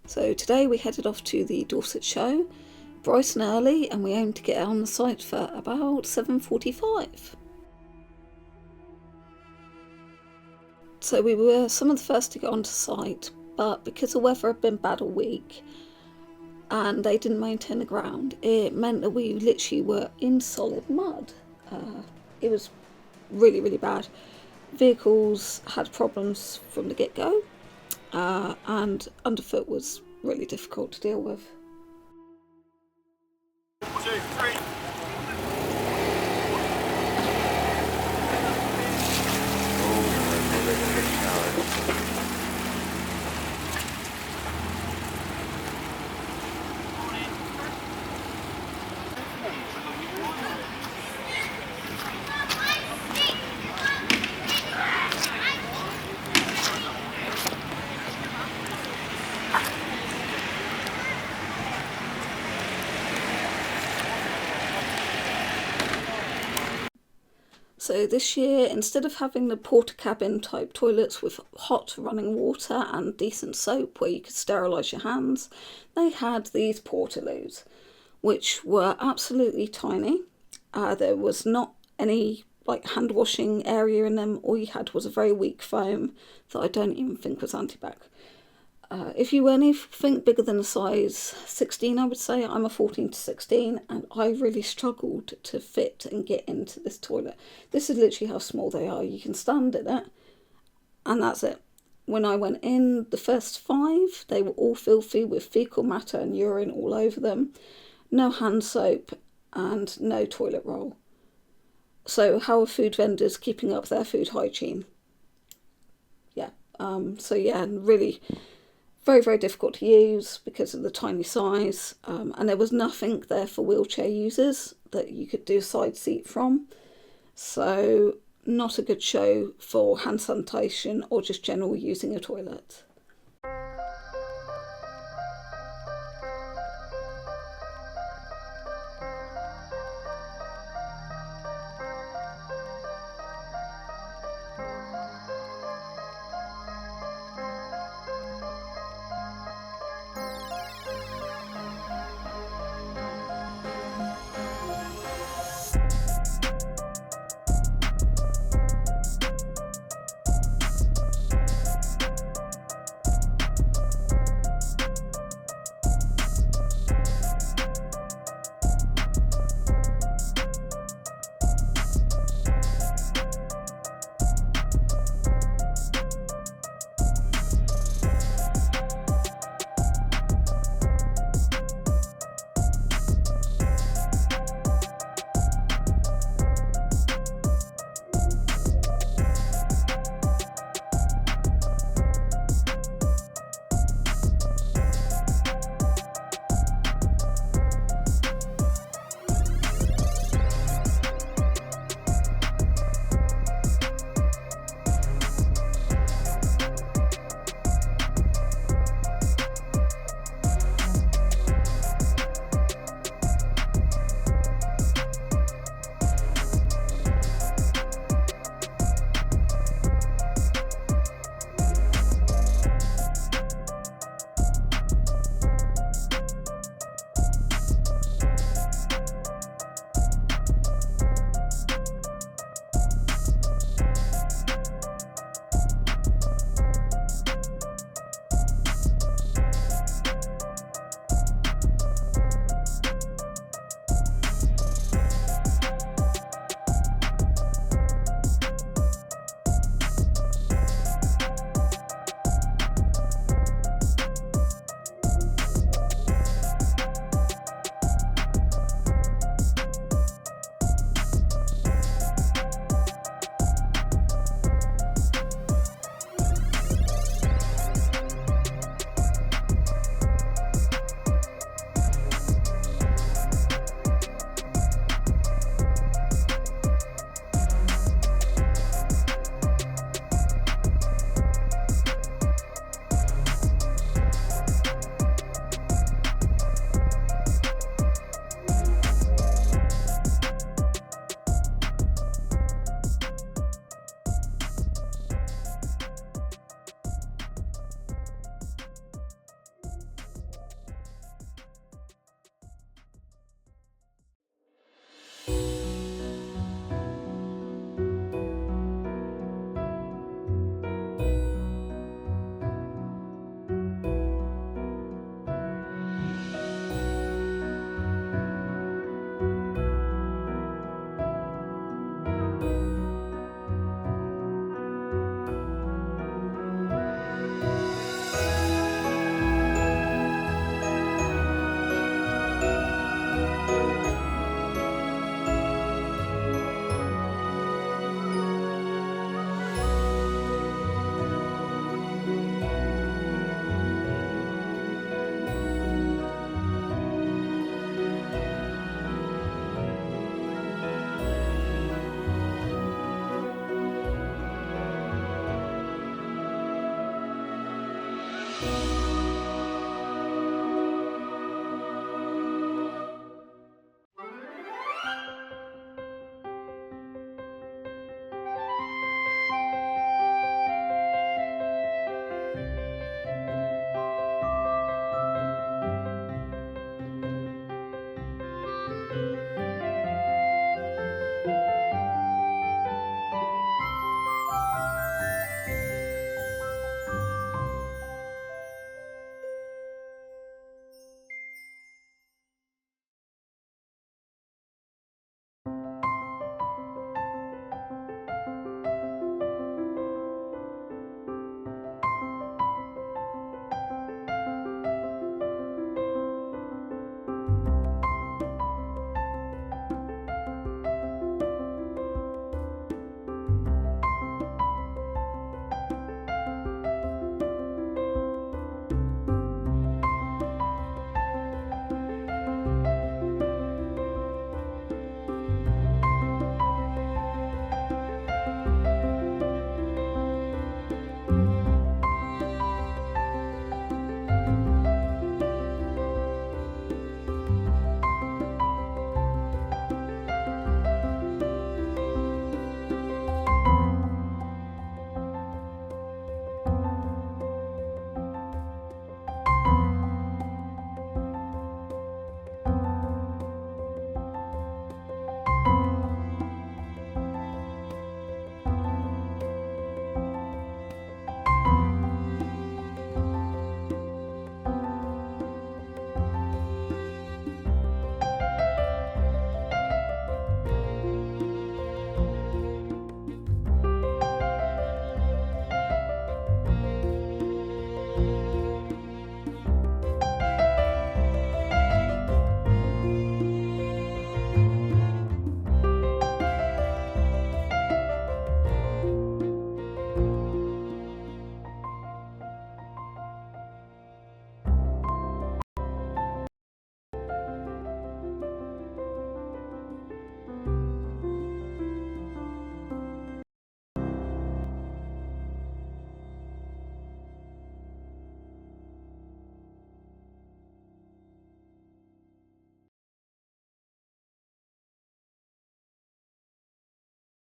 So today we headed off to the Dorset show, bright and early, and we aimed to get on the site for about 7:45. So we were some of the first to get onto site, but because the weather had been bad all week and they didn't maintain the ground, it meant that we literally were in solid mud. It was really, really bad. Vehicles had problems from the get-go, and underfoot was really difficult to deal with. 2, 3. So this year, instead of having the porta cabin type toilets with hot running water and decent soap where you could sterilise your hands, they had these portaloos, which were absolutely tiny. There was not any hand washing area in them. All you had was a very weak foam that I don't even think was antibac. If you were anything bigger than a size 16, I would say, I'm a 14 to 16, and I really struggled to fit and get into this toilet. This is literally how small they are. You can stand in it, and that's it. When I went in, the first 5, they were all filthy with fecal matter and urine all over them, no hand soap, and no toilet roll. So how are food vendors keeping up their food hygiene? Really very, very difficult to use because of the tiny size, and there was nothing there for wheelchair users that you could do a side seat from. So not a good show for hand sanitation or just general using a toilet.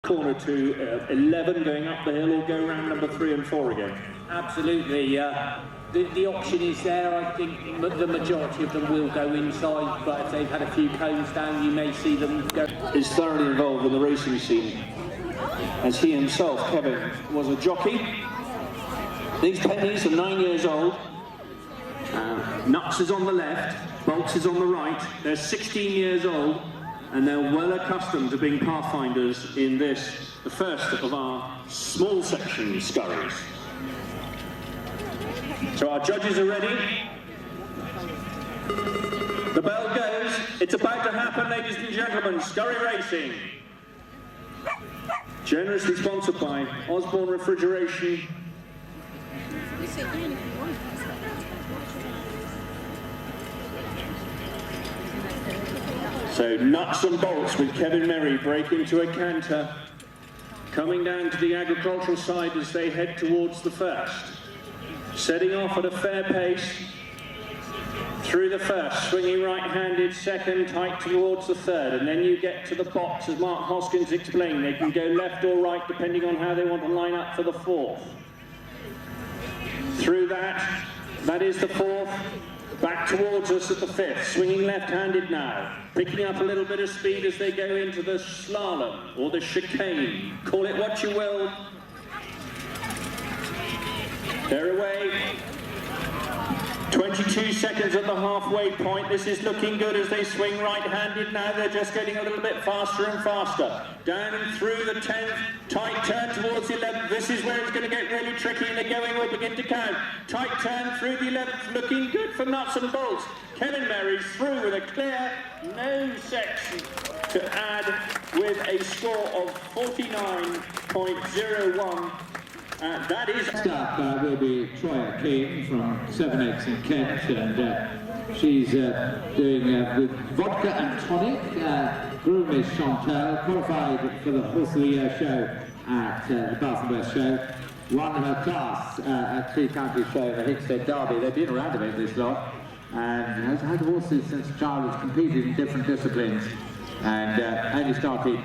Corner to 11 going up the hill, or go round number 3 and 4 again? Absolutely. The option is there. I think the majority of them will go inside, but if they've had a few cones down, you may see them go. Is thoroughly involved in the racing scene, as he himself, Kevin, was a jockey. These pennies are 9 years old. Nuts is on the left, Bolts is on the right. They're 16 years old, and they're well accustomed to being pathfinders in this, the first of our small section scurries. So our judges are ready. The bell goes. It's about to happen, ladies and gentlemen. Scurry racing. Generously sponsored by Osborne Refrigeration. So Nuts and Bolts with Kevin Merry breaking to a canter, coming down to the agricultural side as they head towards the first. Setting off at a fair pace through the first, swinging right-handed, second, tight towards the third, and then you get to the box, as Mark Hoskins explained. They can go left or right depending on how they want to line up for the fourth. Through that is the fourth. Back towards us at the fifth, swinging left-handed now, picking up a little bit of speed as they go into the slalom, or the chicane, call it what you will. They're away. 22 seconds at the halfway point. This is looking good as they swing right-handed now. They're just getting a little bit faster and faster. Down and through the 10th, tight turn towards the 11th. This is where it's going to get really tricky, and the going will begin to count. Tight turn through the 11th, looking good for Nuts and Bolts. Kevin Merry's through with a clear, no section to add with a score of 49.01. That is... Next up will be Creaturecreation from 7X in Kent, and she's doing with vodka and tonic. Groom is Chantal, qualified for the Horse of the Year show at the Bath and West show. Won her class at Three Counties show in the Hickstead Derby. They've been around a bit, this lot, and has had horses since childhood, competed in different disciplines, and only started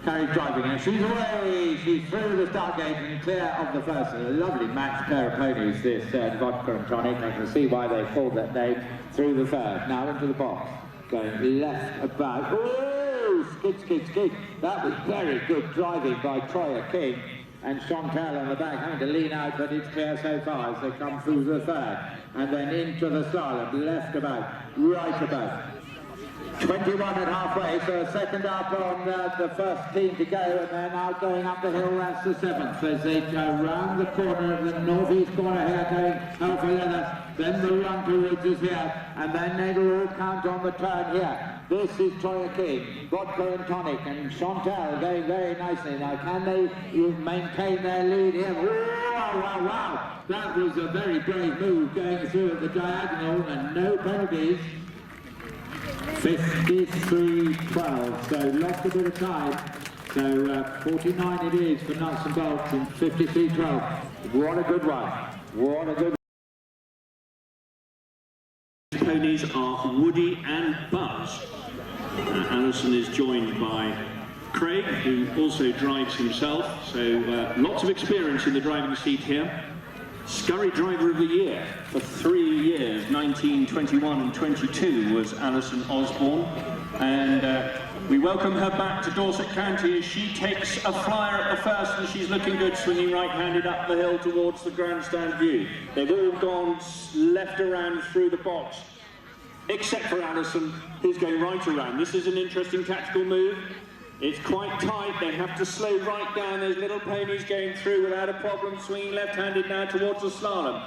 carried driving, and she's away. She's through the start gate and clear of the first. A lovely matched pair of ponies, this vodka and tonic. I can see why they called that name. Through the third, now into the box, going left about. Oh, skid, skid, skid. That was very good driving by Troyer King, and Chantal on the back having to lean out, but it's clear so far as they come through the third, and then into the slalom, left about, right about. 21 at halfway, so a second up on the first team to go, and they're now going up the hill. That's the 7th as they go round the corner of the northeast corner here, going over leather. Then the run towards us here, and then they will all count on the turn here. This is Troyer King, vodka and tonic, and Chantal going very nicely. Now, can they maintain their lead here? Wow, wow, wow! That was a very brave move going through at the diagonal, and no penalties. 53-12, so lost a bit of time. So 49 it is for Nuts and Bolts, and 53-12. What a good one. What a good one. Ponies are Woody and Buzz. Alison is joined by Craig, who also drives himself, so lots of experience in the driving seat here. Scurry Driver of the Year for 3 years, 19, 21 and 22 was Alison Osborne, and we welcome her back to Dorset County as she takes a flyer at the first, and she's looking good, swinging right-handed up the hill towards the grandstand view. They've all gone left around through the box, except for Alison, who's going right around. This is an interesting tactical move. It's quite tight, they have to slow right down. There's little ponies going through without a problem, swinging left-handed now towards the slalom.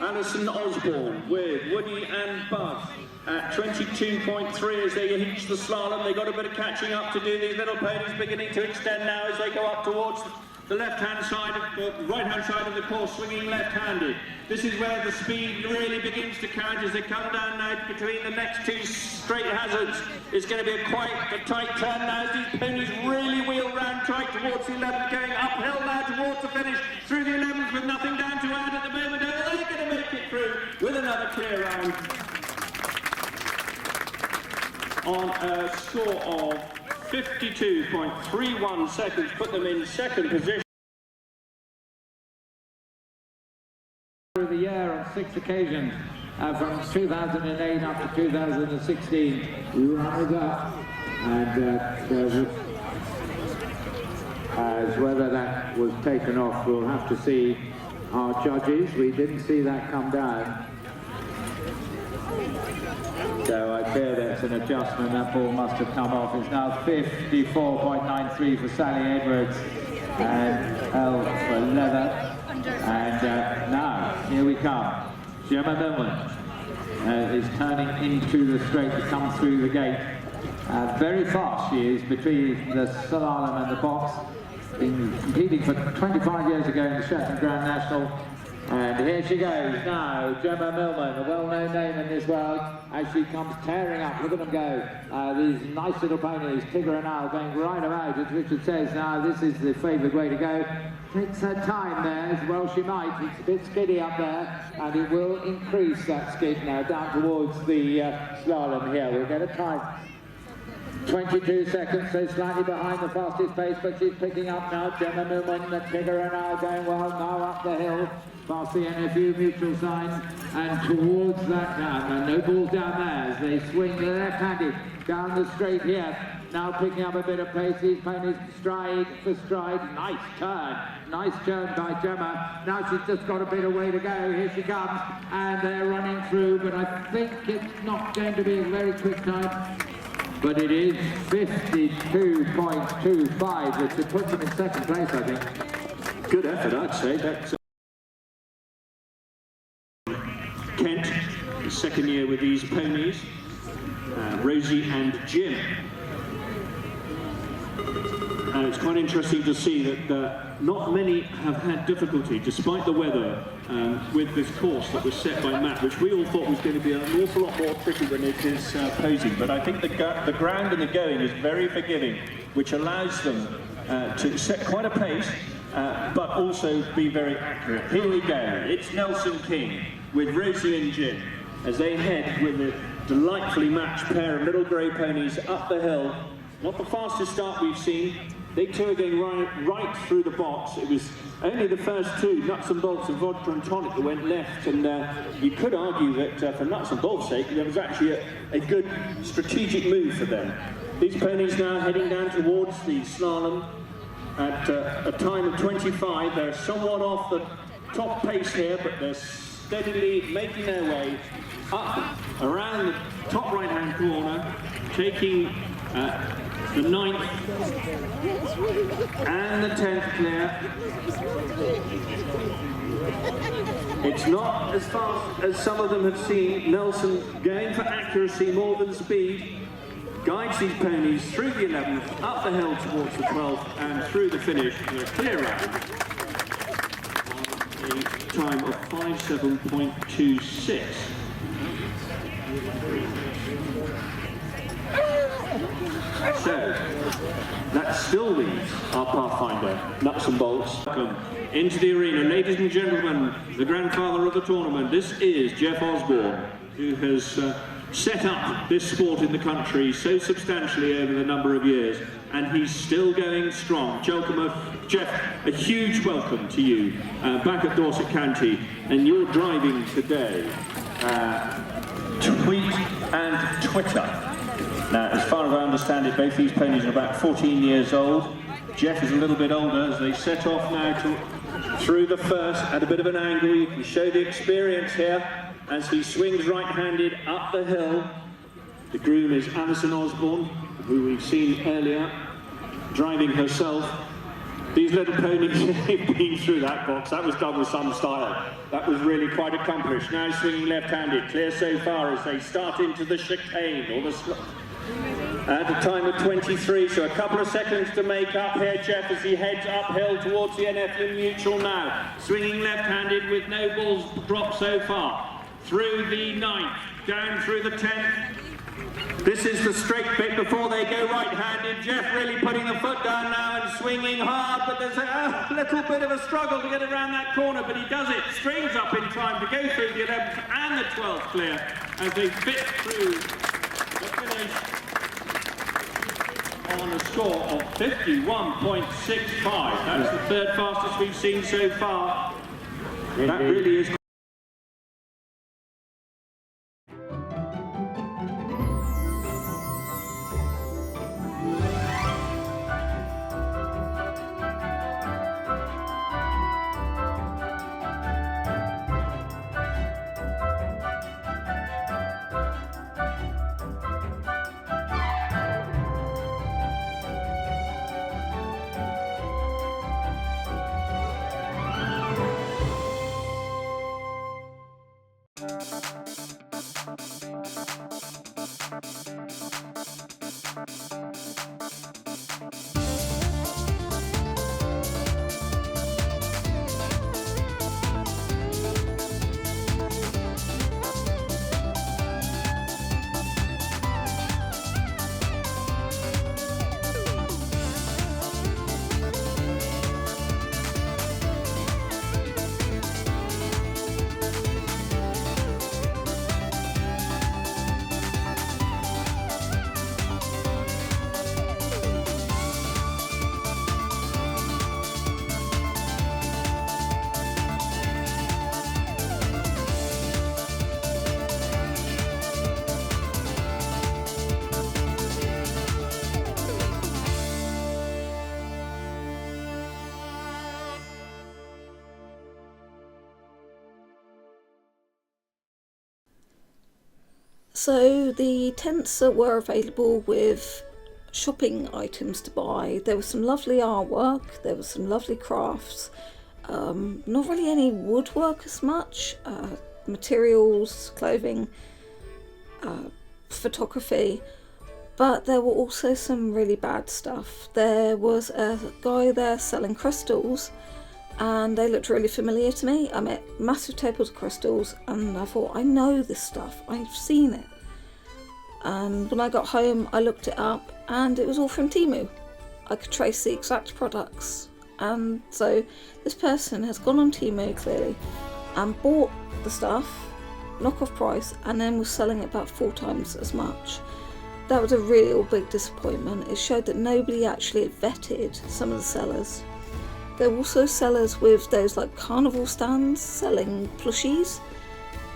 Alison Osborne with Woody and Buzz at 22.3 as they reach the slalom. They've got a bit of catching up to do. These little ponies beginning to extend now as they go up towards the left-hand side, right-hand side of the course, swinging left-handed. This is where the speed really begins to count as they come down now between the next two straight hazards. It's going to be quite a tight turn now as these ponies really wheel round tight towards the 11th, going uphill now towards the finish, through the 11th with nothing down to add at the moment. They're going to make it through with another clear round on a score of 52.31 seconds put them in second position. Through the year on 6 occasions, from 2008 up to 2016, runners up, and as whether that was taken off, we'll have to see our judges. We didn't see that come down, so I fear that's an adjustment. That ball must have come off. It's now 54.93 for Sally Edwards and L for Leather. And now, here we come. Gemma Millman is turning into the straight to come through the gate. Very fast she is between the slalom and the box. Been competing for 25 years ago in the Shetland Grand National. And here she goes now, Gemma Millman, a well-known name in this world, as she comes tearing up. Look at them go. These nice little ponies, Tigger and Al, going right about, as Richard says. Now, this is the favoured way to go. Takes her time there, as well she might. It's a bit skiddy up there, and it will increase that skid now down towards the slalom here. We'll get a time. 22 seconds, so slightly behind the fastest pace, but she's picking up now. Gemma Millman, the Tigger and Al going well now up the hill. Past the NFU mutual sign and towards that now. And no balls down there as they swing left-handed down the straight here. Now picking up a bit of pace. These ponies stride for stride. Nice turn by Gemma. Now she's just got a bit of way to go. Here she comes, and they're running through. But I think it's not going to be a very quick time. But it is 52.25, which would put them in second place, I think. Good effort, I'd say. That's Kent, his second year with these ponies, Rosie and Jim. And it's quite interesting to see that not many have had difficulty, despite the weather, with this course that was set by Matt, which we all thought was going to be an awful lot more tricky than it is posing. But I think the ground and the going is very forgiving, which allows them to set quite a pace, but also be very accurate. Here we go. It's Nelson King with Rosie and Jim as they head with a delightfully matched pair of little grey ponies up the hill. Not the fastest start we've seen. They two are going right through the box. It was only the first two, Nuts and Bolts and Vodka and Tonic, that went left. And you could argue that for Nuts and Bolts' sake, there was actually a good strategic move for them. These ponies now heading down towards the slalom at a time of 25. They're somewhat off the top pace here, but they're steadily making their way up around the top right-hand corner, taking the 9th and the 10th clear. It's not as fast as some of them have seen. Nelson, going for accuracy more than speed, guides these ponies through the 11th, up the hill towards the 12th, and through the finish in a clear round. A time of 57.26. So, that still leaves our Pathfinder, Nuts and Bolts. Welcome into the arena. Ladies and gentlemen, the grandfather of the tournament, this is Jeff Osborne, who has set up this sport in the country so substantially over the number of years, and he's still going strong. Jeff, a huge welcome to you back at Dorset County, and you're driving today. Tweet and Twitter. Now, as far as I understand it, both these ponies are about 14 years old. Jeff is a little bit older as they set off now through the first at a bit of an angle. You can show the experience here as he swings right-handed up the hill. The groom is Alison Osborne, who we've seen earlier, driving herself. These little ponies have been through that box. That was done with some style. That was really quite accomplished. Now swinging left-handed, clear so far as they start into the chicane, or the at a time of 23, so a couple of seconds to make up here. Jeff as he heads uphill towards the NFU Mutual now. Swinging left-handed with no balls dropped so far. Through the 9th, down through the 10th. This is the straight bit before they go right-handed. Jeff really putting the foot down now and swinging hard, but there's a little bit of a struggle to get around that corner, but he does it. Strings up in time to go through the 11th and the 12th clear as they fit through the finish on a score of 51.65. That's the third fastest we've seen so far. That really is. So the tents that were available with shopping items to buy, there was some lovely artwork, there was some lovely crafts, not really any woodwork as much, materials, clothing, photography, but there were also some really bad stuff. There was a guy there selling crystals, and they looked really familiar to me. I met massive tables of crystals, and I thought, I know this stuff, I've seen it. And when I got home, I looked it up, and it was all from Temu. I could trace the exact products, and so this person has gone on Temu clearly and bought the stuff, knockoff price, and then was selling it about 4 times as much. That was a real big disappointment. It showed that nobody actually vetted some of the sellers. There were also sellers with those like carnival stands selling plushies,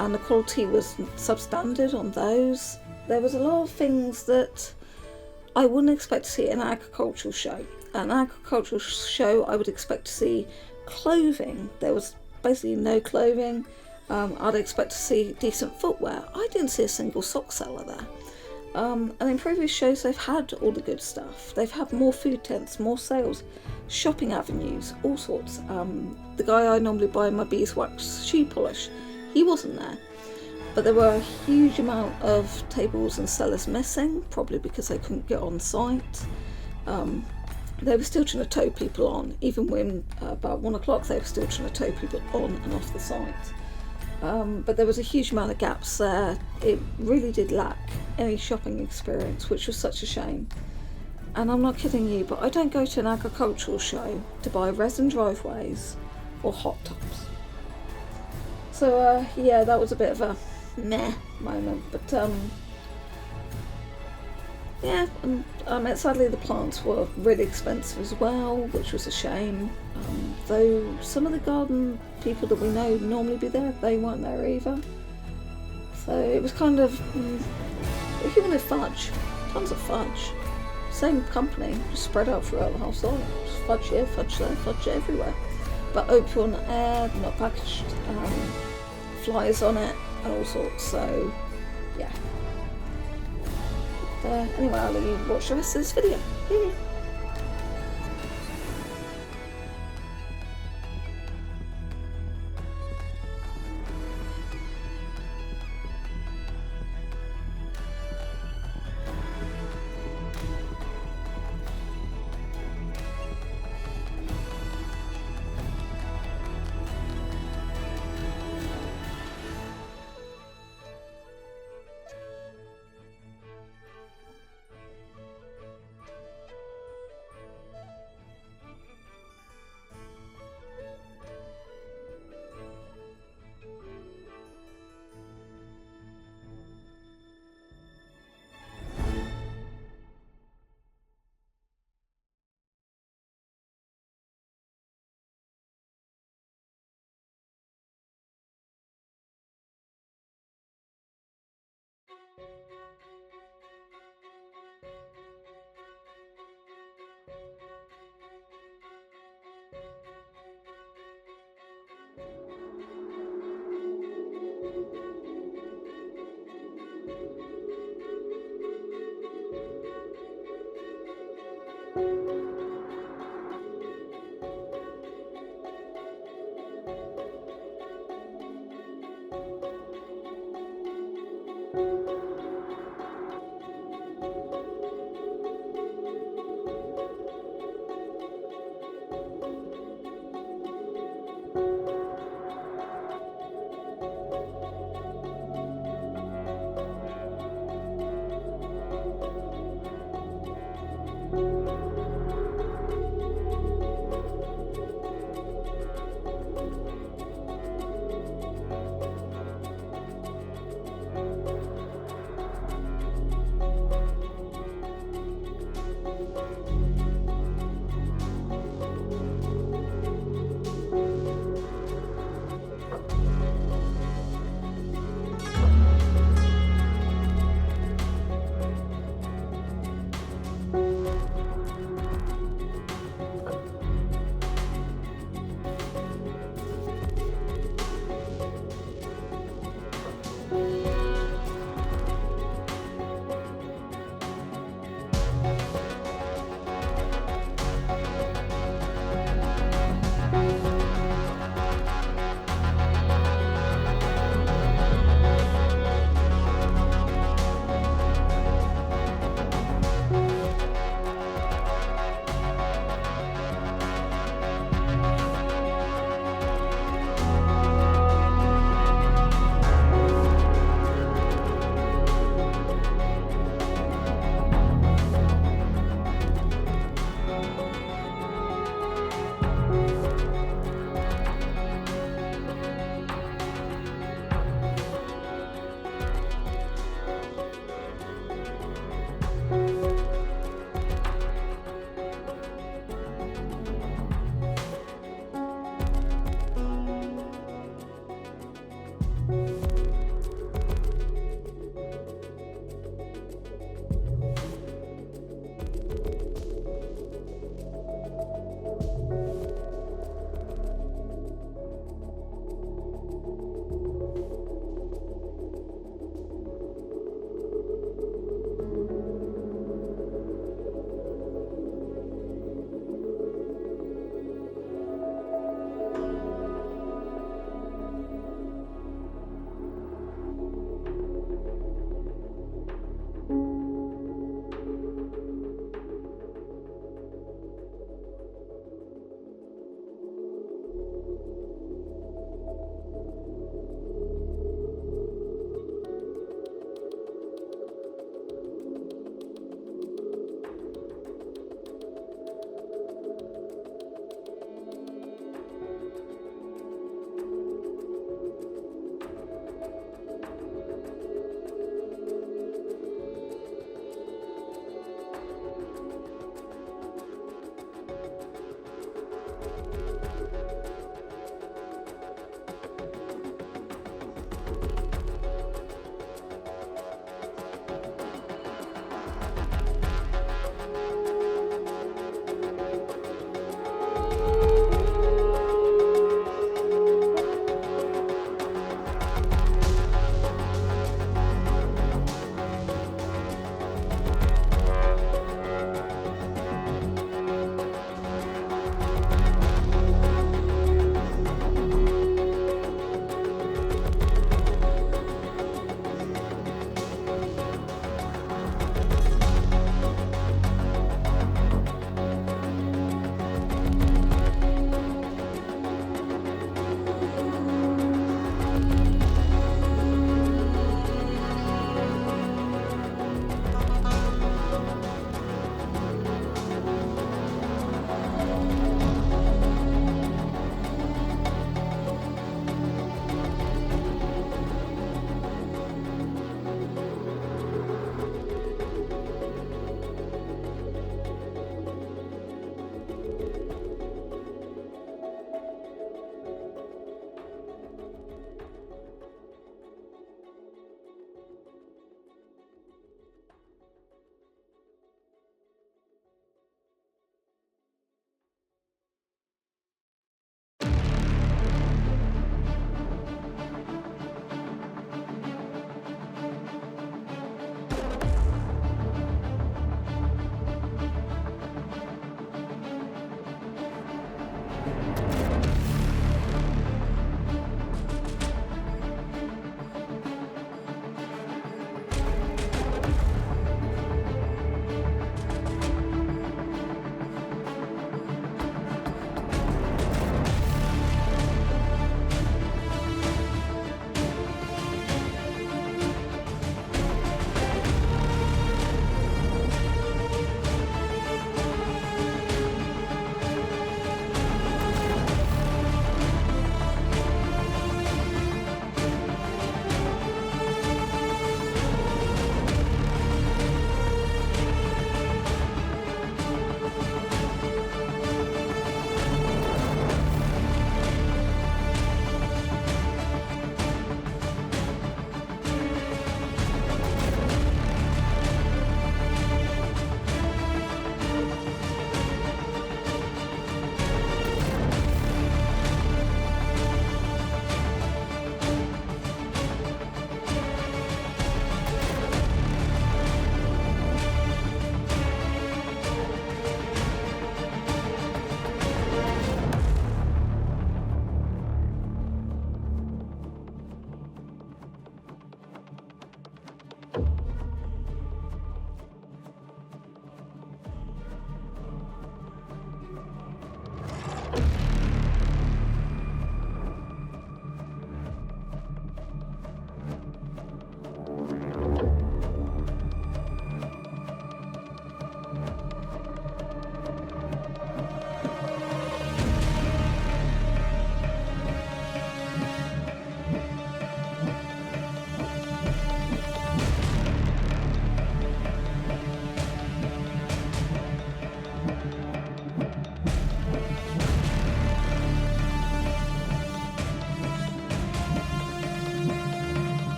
and the quality was substandard on those. There was a lot of things that I wouldn't expect to see at an agricultural show. At an agricultural show, I would expect to see clothing. There was basically no clothing. I'd expect to see decent footwear. I didn't see a single sock seller there. And in previous shows, they've had all the good stuff. They've had more food tents, more sales, shopping avenues, all sorts. The guy I normally buy my beeswax shoe polish, he wasn't there. But there were a huge amount of tables and sellers missing, probably because they couldn't get on site. They were still trying to tow people on, even when about 1 o'clock they were still trying to tow people on and off the site. But there was a huge amount of gaps there. It really did lack any shopping experience, which was such a shame. And I'm not kidding you, but I don't go to an agricultural show to buy resin driveways or hot tubs. So yeah, that was a bit of a meh moment, but yeah, and sadly the plants were really expensive as well, which was a shame. Though some of the garden people that we know normally be there, they weren't there either. So it was kind of even with fudge, tons of fudge, same company, just spread out throughout the whole site. Just fudge here, fudge there, fudge everywhere, but open on air, not packaged, flyers on it and all sorts. So yeah. Anyway, I'll let you watch the rest of this video.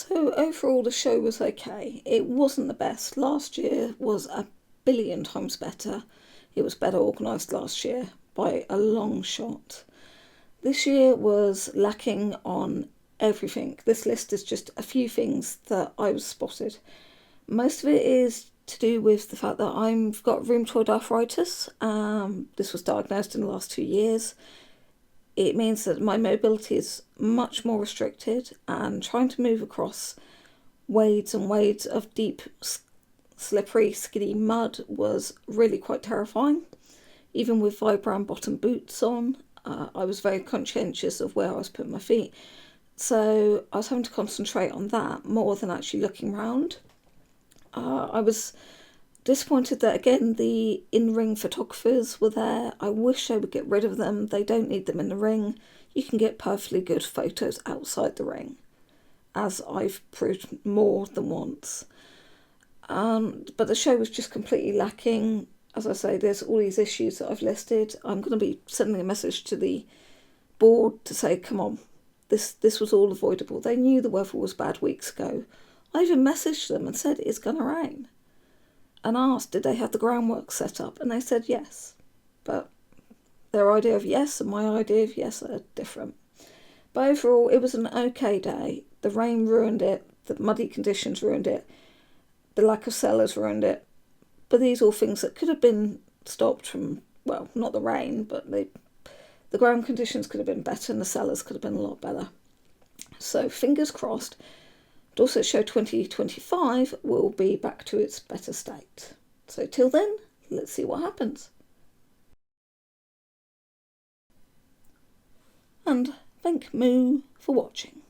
So overall the show was okay. It wasn't the best. Last year was a billion times better. It was better organised last year by a long shot. This year was lacking on everything. This list is just a few things that I was spotted. Most of it is to do with the fact that I've got rheumatoid arthritis. This was diagnosed in the last 2 years. It means that my mobility is much more restricted, and trying to move across wades and wades of deep, slippery, skiddy mud was really quite terrifying. Even with Vibram bottom boots on, I was very conscientious of where I was putting my feet. So I was having to concentrate on that more than actually looking round. I was disappointed that, again, the in-ring photographers were there. I wish they would get rid of them. They don't need them in the ring. You can get perfectly good photos outside the ring, as I've proved more than once. But the show was just completely lacking. As I say, there's all these issues that I've listed. I'm going to be sending a message to the board to say, come on, this was all avoidable. They knew the weather was bad weeks ago. I even messaged them and said it's going to rain, and asked did they have the groundwork set up, and they said yes. But their idea of yes and my idea of yes are different. But overall, it was an okay day. The rain ruined it, the muddy conditions ruined it, the lack of sellers ruined it. But these are all things that could have been stopped from, well, not the rain, but the ground conditions could have been better and the sellers could have been a lot better. So fingers crossed, Dorset Show 2025 will be back to its better state. So till then, let's see what happens. And thank Moo for watching.